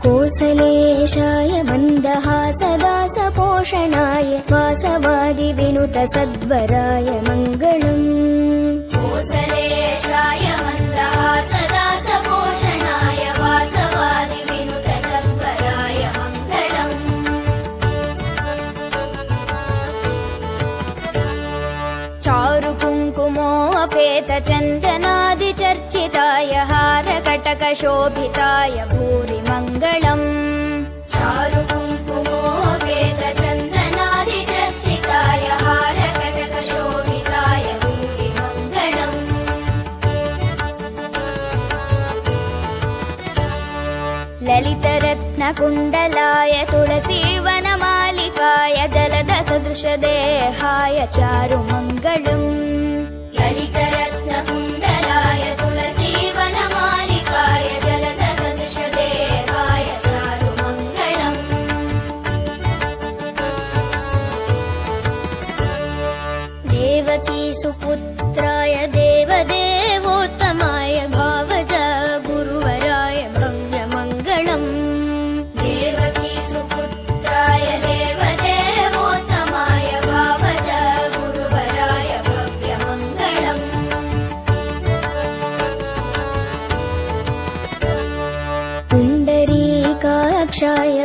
कोसलेशाय मन्दहासदासपोषणाय वासवादिविनुतसद्वराय मङ्गलम्। कोसलेशाय मन्दहासदासपोषणाय वासवादिविनुतसद्वराय मङ्गलम्। चारुकुङ्कुमोऽपेतचन्दनादिचर्चिताय हारकटकशोभिताय भूरि मङ्गलम्। चारुकुङ्कुमोऽपेतचन्दनादिचर्चिताय हारकटकशोभिताय भूरि मङ्गलम्। ललितरत्नकुण्डलाय तुलसीवनमालिकाय जलदसदृशदेहाय चारुमङ्गलम्। ललितरत्नकुण्डलाय तुलसीवनमालिकाय जलदसदृशदेहाय चारुमङ्गलम्। देवकीसुपुत्राय देवदेवोत्तमाय भावज गुरुवराय भव्यमङ्गलम्। देवकीसुपुत्राय देवदेवोत्तमाय भावज गुरुवराय भव्यमङ्गलम्। पुण्डरीकाक्षाय